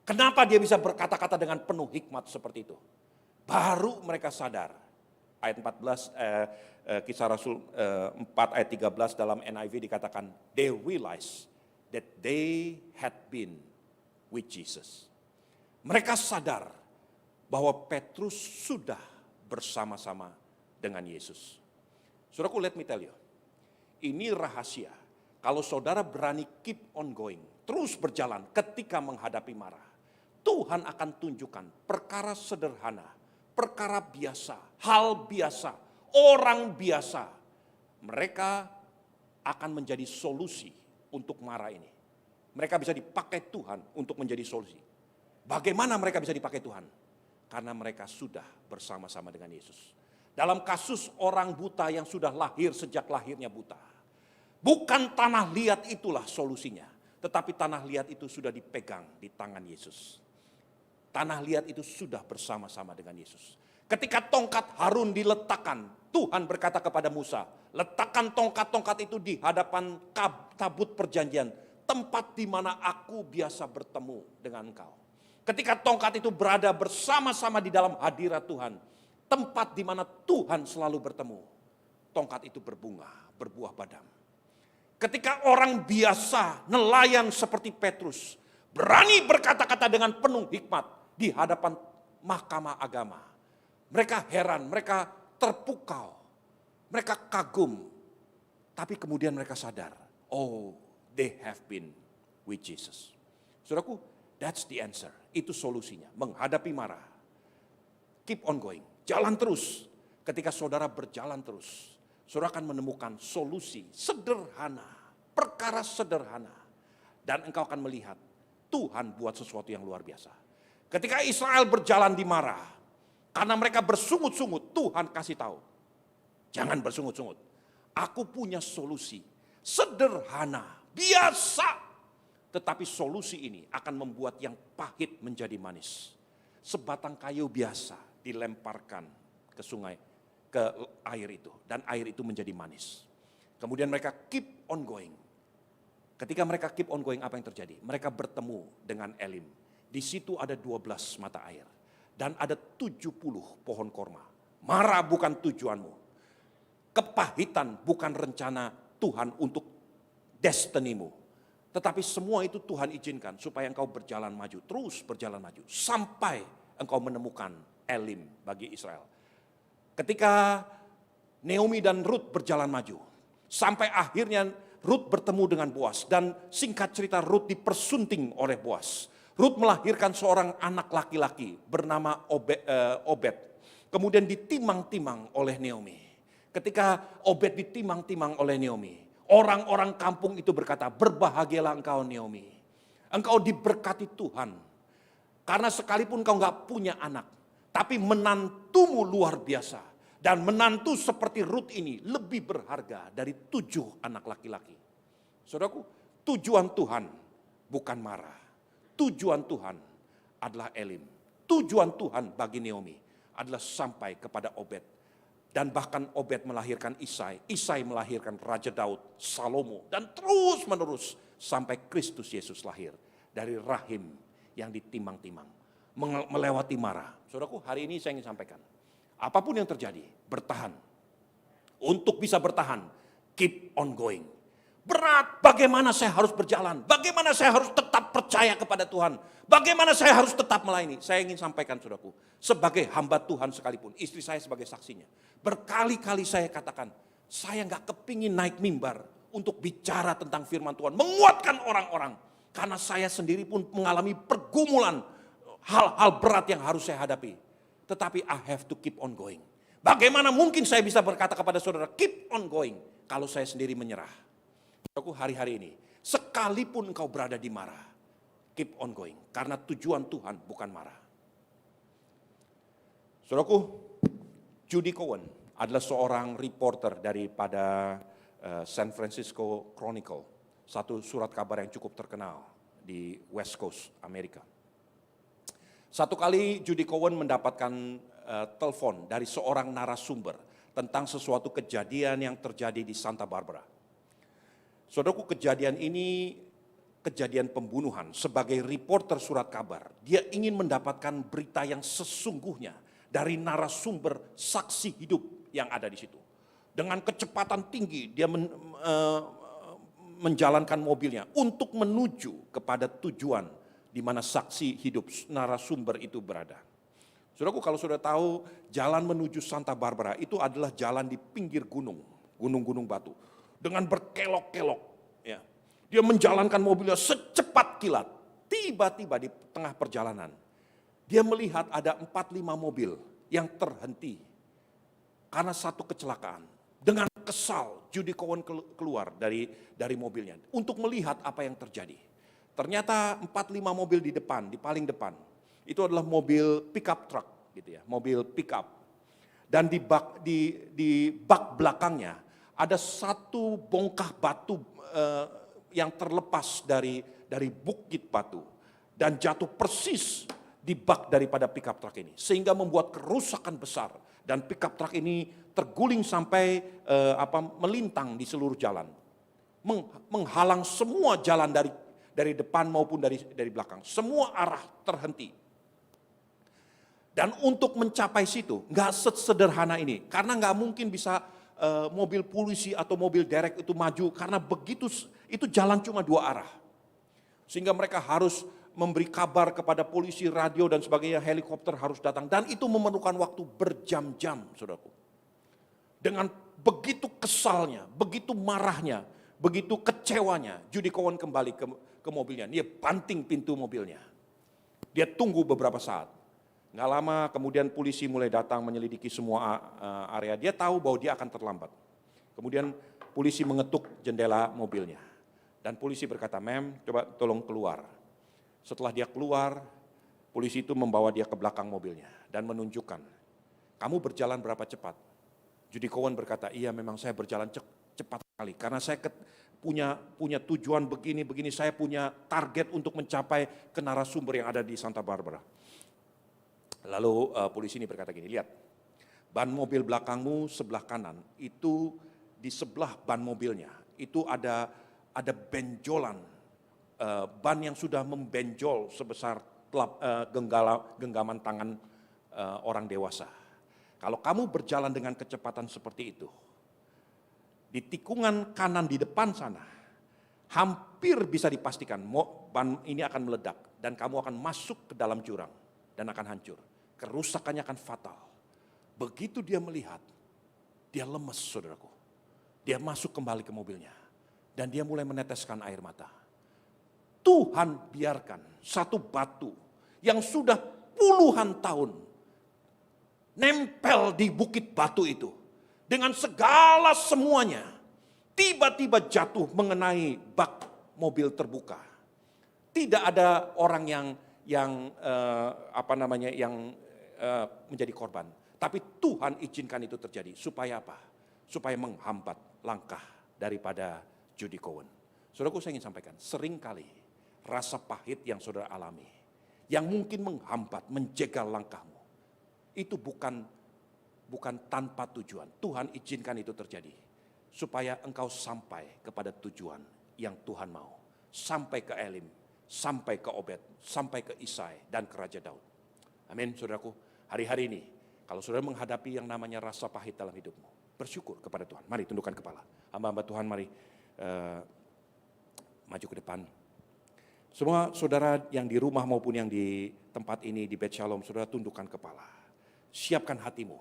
Kenapa dia bisa berkata-kata dengan penuh hikmat seperti itu? Baru mereka sadar. Ayat 14, Kisah Rasul 4 ayat 13 dalam NIV dikatakan, they realize that they had been with Jesus. Mereka sadar bahwa Petrus sudah bersama-sama dengan Yesus. Saudaraku, let me tell you, ini rahasia. Kalau saudara berani keep on going, terus berjalan ketika menghadapi marah, Tuhan akan tunjukkan perkara sederhana, perkara biasa, hal biasa, orang biasa. Mereka akan menjadi solusi untuk marah ini. Mereka bisa dipakai Tuhan untuk menjadi solusi. Bagaimana mereka bisa dipakai Tuhan? Karena mereka sudah bersama-sama dengan Yesus. Dalam kasus orang buta yang sudah lahir sejak lahirnya buta. Bukan tanah liat itulah solusinya. Tetapi tanah liat itu sudah dipegang di tangan Yesus. Tanah liat itu sudah bersama-sama dengan Yesus. Ketika tongkat Harun diletakkan, Tuhan berkata kepada Musa, letakkan tongkat-tongkat itu di hadapan tabut perjanjian. Tempat di mana aku biasa bertemu dengan engkau. Ketika tongkat itu berada bersama-sama di dalam hadirat Tuhan, tempat di mana Tuhan selalu bertemu, tongkat itu berbunga, berbuah badam. Ketika orang biasa, nelayan seperti Petrus, berani berkata-kata dengan penuh hikmat di hadapan mahkamah agama, mereka heran, mereka terpukau, mereka kagum, tapi kemudian mereka sadar, oh, they have been with Jesus. Saudaraku, that's the answer. Itu solusinya. Menghadapi marah. Keep on going. Jalan terus. Ketika saudara berjalan terus, saudara akan menemukan solusi sederhana. Perkara sederhana. Dan engkau akan melihat Tuhan buat sesuatu yang luar biasa. Ketika Israel berjalan di marah, karena mereka bersungut-sungut, Tuhan kasih tahu. Jangan bersungut-sungut. Aku punya solusi. Sederhana. Biasa. Tetapi solusi ini akan membuat yang pahit menjadi manis. Sebatang kayu biasa dilemparkan ke sungai, ke air itu. Dan air itu menjadi manis. Kemudian mereka keep on going. Ketika mereka keep on going, apa yang terjadi? Mereka bertemu dengan Elim. Di situ ada 12 mata air. Dan ada 70 pohon korma. Marah bukan tujuanmu. Kepahitan bukan rencana Tuhan untuk destinimu. Tetapi semua itu Tuhan izinkan supaya engkau berjalan maju, terus berjalan maju. Sampai engkau menemukan Elim bagi Israel. Ketika Naomi dan Ruth berjalan maju, sampai akhirnya Ruth bertemu dengan Boas. Dan singkat cerita Ruth dipersunting oleh Boas. Ruth melahirkan seorang anak laki-laki bernama Obed. Kemudian ditimang-timang oleh Naomi. Ketika Obed ditimang-timang oleh Naomi, orang-orang kampung itu berkata, berbahagialah engkau Naomi. Engkau diberkati Tuhan. Karena sekalipun engkau gak punya anak, tapi menantumu luar biasa. Dan menantu seperti Ruth ini lebih berharga dari 7 anak laki-laki. Saudaraku, tujuan Tuhan bukan marah. Tujuan Tuhan adalah Elim. Tujuan Tuhan bagi Naomi adalah sampai kepada Obed. Dan bahkan Obed melahirkan Isai. Isai melahirkan Raja Daud, Salomo. Dan terus menerus sampai Kristus Yesus lahir. Dari rahim yang ditimang-timang. Melewati marah. Saudaraku, hari ini saya ingin sampaikan. Apapun yang terjadi, bertahan. Untuk bisa bertahan, keep on going. Berat, bagaimana saya harus berjalan? Bagaimana saya harus tetap percaya kepada Tuhan? Bagaimana saya harus tetap melayani? Saya ingin sampaikan saudaraku, sebagai hamba Tuhan sekalipun, istri saya sebagai saksinya. Berkali-kali saya katakan, saya gak kepingin naik mimbar untuk bicara tentang firman Tuhan. Menguatkan orang-orang. Karena saya sendiri pun mengalami pergumulan, hal-hal berat yang harus saya hadapi. Tetapi I have to keep on going. Bagaimana mungkin saya bisa berkata kepada saudara, keep on going, kalau saya sendiri menyerah. Aku hari-hari ini, sekalipun engkau berada di marah, keep on going. Karena tujuan Tuhan bukan marah. Saudaraku, Judy Cowan adalah seorang reporter daripada San Francisco Chronicle. Satu surat kabar yang cukup terkenal di West Coast Amerika. Satu kali Judy Cowan mendapatkan telepon dari seorang narasumber. tentang sesuatu kejadian yang terjadi di Santa Barbara. Saudaraku, kejadian ini kejadian pembunuhan. Sebagai reporter surat kabar, dia ingin mendapatkan berita yang sesungguhnya dari narasumber saksi hidup yang ada di situ. Dengan kecepatan tinggi dia menjalankan mobilnya untuk menuju kepada tujuan di mana saksi hidup narasumber itu berada. Saudaraku, kalau sudah tahu, jalan menuju Santa Barbara itu adalah jalan di pinggir gunung-gunung batu. Dengan berkelok-kelok. Ya. Dia menjalankan mobilnya secepat kilat. Tiba-tiba di tengah perjalanan, dia melihat ada 4-5 mobil yang terhenti karena satu kecelakaan. Dengan kesal, Judy Cowan keluar dari mobilnya untuk melihat apa yang terjadi. Ternyata 4-5 mobil di depan, di paling depan, itu adalah mobil pickup truck, gitu ya, mobil pickup. Dan di bak belakangnya ada satu bongkah batu yang terlepas dari bukit batu dan jatuh persis di bak daripada pickup truck ini, sehingga membuat kerusakan besar dan pickup truck ini terguling sampai melintang di seluruh jalan, menghalang semua jalan dari depan maupun dari belakang, semua arah terhenti. Dan untuk mencapai situ nggak sederhana ini, karena nggak mungkin bisa mobil polisi atau mobil derek itu maju, karena begitu itu jalan cuma 2 arah. Sehingga mereka harus memberi kabar kepada polisi, radio dan sebagainya, helikopter harus datang. Dan itu memerlukan waktu berjam-jam, saudaraku. Dengan begitu kesalnya, begitu marahnya, begitu kecewanya, Judy Cowan kembali ke mobilnya. Dia banting pintu mobilnya. Dia tunggu beberapa saat. Nggak lama kemudian polisi mulai datang menyelidiki semua area. Dia tahu bahwa dia akan terlambat. Kemudian polisi mengetuk jendela mobilnya. Dan polisi berkata, "Ma'am, coba tolong keluar." Setelah dia keluar, polisi itu membawa dia ke belakang mobilnya dan menunjukkan, "Kamu berjalan berapa cepat?" Judy Cowan berkata, "Iya, memang saya berjalan cepat sekali karena saya punya tujuan begini, saya punya target untuk mencapai ke narasumber yang ada di Santa Barbara." Lalu polisi ini berkata gini, "Lihat, ban mobil belakangmu sebelah kanan, itu di sebelah ban mobilnya, itu ada benjolan, ban yang sudah membenjol sebesar genggaman tangan orang dewasa. Kalau kamu berjalan dengan kecepatan seperti itu, di tikungan kanan di depan sana, hampir bisa dipastikan ban ini akan meledak dan kamu akan masuk ke dalam jurang dan akan hancur. Kerusakannya akan fatal." Begitu dia melihat, dia lemes, saudaraku. Dia masuk kembali ke mobilnya dan dia mulai meneteskan air mata. Tuhan biarkan satu batu yang sudah puluhan tahun nempel di bukit batu itu dengan segala semuanya tiba-tiba jatuh mengenai bak mobil terbuka. Tidak ada orang yang menjadi korban, tapi Tuhan izinkan itu terjadi supaya apa? Supaya menghambat langkah daripada Judy Cowan. Saudaraku, saya ingin sampaikan, seringkali rasa pahit yang saudara alami, yang mungkin menghambat, menjegal langkahmu, itu bukan tanpa tujuan. Tuhan izinkan itu terjadi supaya engkau sampai kepada tujuan yang Tuhan mau. Sampai ke Elim, sampai ke Obed, sampai ke Isai dan ke Raja Daud. Amin, saudaraku. Hari-hari ini, kalau saudara menghadapi yang namanya rasa pahit dalam hidupmu, bersyukur kepada Tuhan. Mari tundukkan kepala. Hamba-hamba Tuhan, mari maju ke depan. Semua saudara yang di rumah maupun yang di tempat ini, di Bet Shalom, saudara tundukkan kepala. Siapkan hatimu.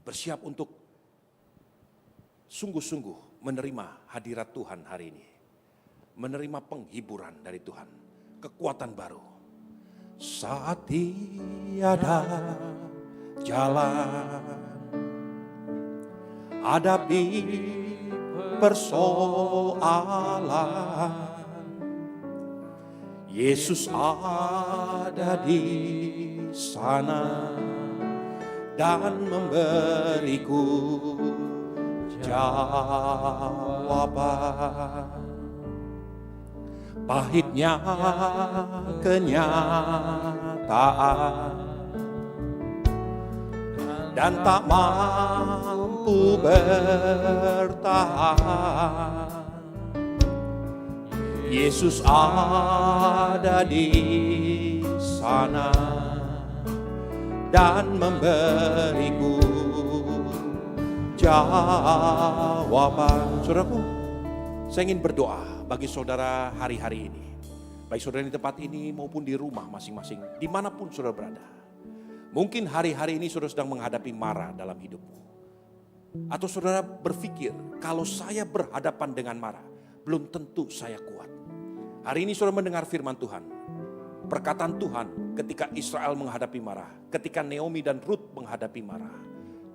Bersiap untuk sungguh-sungguh menerima hadirat Tuhan hari ini. Menerima penghiburan dari Tuhan. Kekuatan baru. Saat tiada jalan hadapi persoalan, Yesus ada di sana dan memberiku jawaban. Pahitnya kenyataan dan tak mampu bertahan. Yesus ada di sana dan memberiku jawaban. Saudaraku, saya ingin berdoa bagi saudara hari-hari ini. Baik saudara di tempat ini maupun di rumah masing-masing, dimanapun saudara berada. Mungkin hari-hari ini saudara sedang menghadapi mara dalam hidupmu. Atau saudara berpikir, kalau saya berhadapan dengan mara, belum tentu saya kuat. Hari ini saudara mendengar firman Tuhan. Perkataan Tuhan ketika Israel menghadapi mara, ketika Naomi dan Ruth menghadapi mara.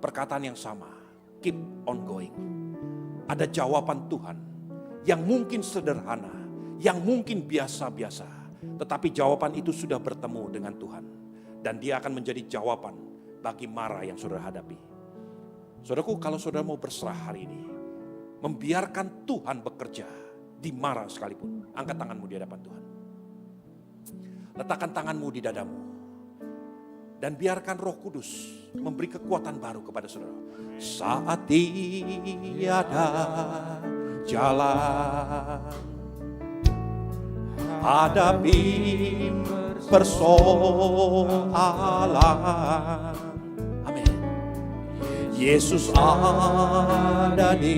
Perkataan yang sama, keep on going. Ada jawaban Tuhan yang mungkin sederhana, yang mungkin biasa-biasa. Tetapi jawaban itu sudah bertemu dengan Tuhan. Dan dia akan menjadi jawaban bagi mara yang saudara hadapi. Saudaraku, kalau saudara mau berserah hari ini, membiarkan Tuhan bekerja di mara sekalipun, angkat tanganmu di hadapan Tuhan. Letakkan tanganmu di dadamu. Dan biarkan Roh Kudus memberi kekuatan baru kepada saudara. Saat tiada jalan, hadapi persoalan. Amin. Yesus ada di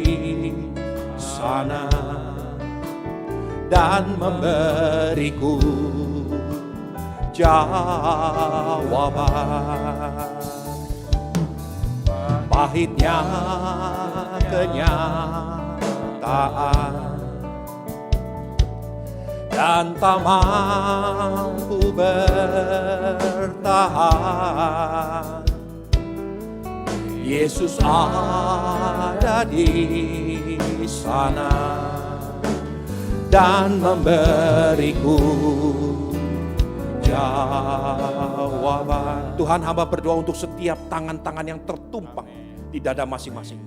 sana dan memberiku jawaban. Pahitnya kenyataan dan tak mampu bertahan. Yesus ada di sana dan memberiku jawaban. Tuhan, hamba berdoa untuk setiap tangan-tangan yang tertumpang di dada masing-masing.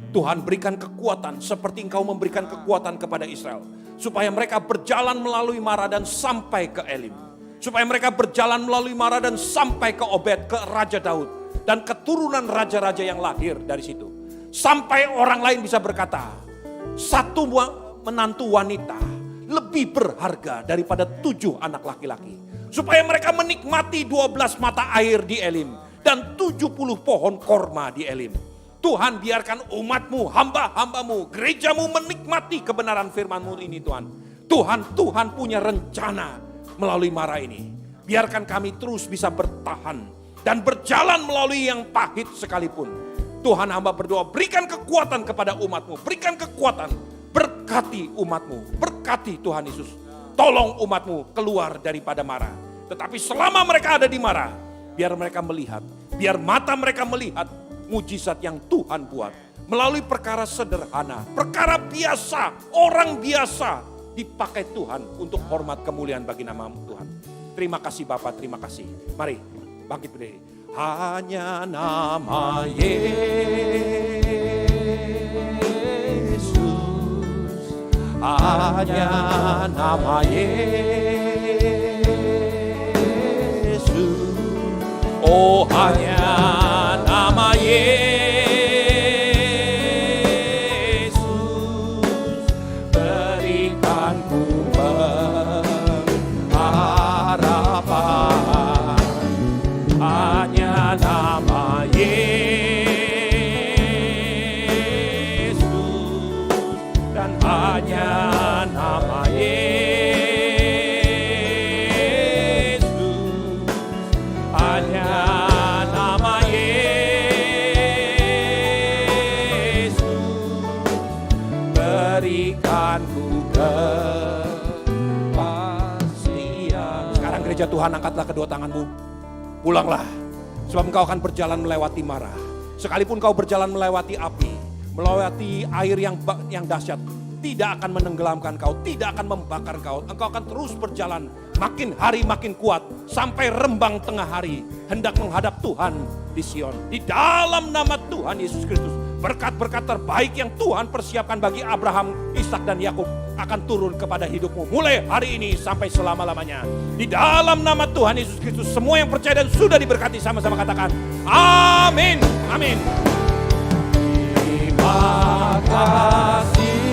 Tuhan, berikan kekuatan seperti Engkau memberikan kekuatan kepada Israel. Supaya mereka berjalan melalui Mara dan sampai ke Elim. Supaya mereka berjalan melalui Mara dan sampai ke Obed, ke Raja Daud. Dan keturunan raja-raja yang lahir dari situ. Sampai orang lain bisa berkata, satu menantu wanita lebih berharga daripada 7 anak laki-laki. Supaya mereka menikmati 12 mata air di Elim. Dan 70 pohon korma di Elim. Tuhan, biarkan umatmu, hamba-hambamu, gerejamu menikmati kebenaran firman-Mu ini Tuhan. Tuhan punya rencana melalui Mara ini. Biarkan kami terus bisa bertahan dan berjalan melalui yang pahit sekalipun. Tuhan, hamba berdoa, berikan kekuatan kepada umat-Mu, berikan kekuatan, berkati umat-Mu, berkati Tuhan Yesus. Tolong umat-Mu keluar daripada Mara. Tetapi selama mereka ada di Mara, biar mereka melihat, biar mata mereka melihat mujizat yang Tuhan buat melalui perkara sederhana, perkara biasa, orang biasa dipakai Tuhan untuk hormat kemuliaan bagi nama Tuhan. Terima kasih Bapa, terima kasih. Mari bangkit berdiri. Hanya nama Yesus, hanya nama Yesus, oh hanya nama Yesus, berikan ku pengharapan. Hanya nama Yesus dan hanya nama Yesus, hanya nama berikan ku kepastian. Sekarang gereja Tuhan, angkatlah kedua tanganmu. Pulanglah, sebab engkau akan berjalan melewati Mara. Sekalipun kau berjalan melewati api, melewati air yang dahsyat, tidak akan menenggelamkan kau, tidak akan membakar kau. Engkau akan terus berjalan, makin hari makin kuat, sampai rembang tengah hari, hendak menghadap Tuhan di Sion. Di dalam nama Tuhan Yesus Kristus, berkat-berkat terbaik yang Tuhan persiapkan bagi Abraham, Ishak dan Yakub akan turun kepada hidupmu mulai hari ini sampai selama-lamanya. Di dalam nama Tuhan Yesus Kristus, semua yang percaya dan sudah diberkati sama-sama katakan amin. Amin. Terima kasih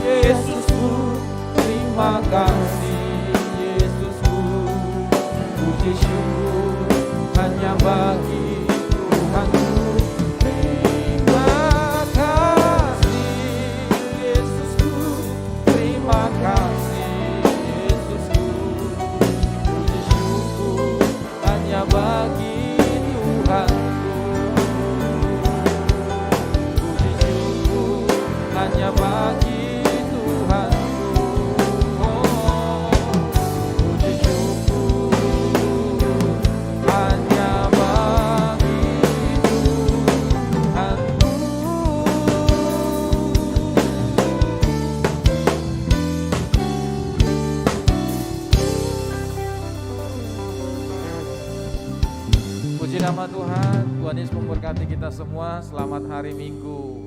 Yesusku, terima kasih Yesusku, puji syukur hanya bagi Tuhanku. Terima kasih Yesusku, terima kasih Yesusku, puji syukur hanya bagi Tuhanku. Puji syukur hanya bagi Tuhanku. Oh, puji syukur hanya bagi Tuhanku. Puji nama Tuhan. Tuhan Yesus memberkati kita semua. Selamat hari Minggu.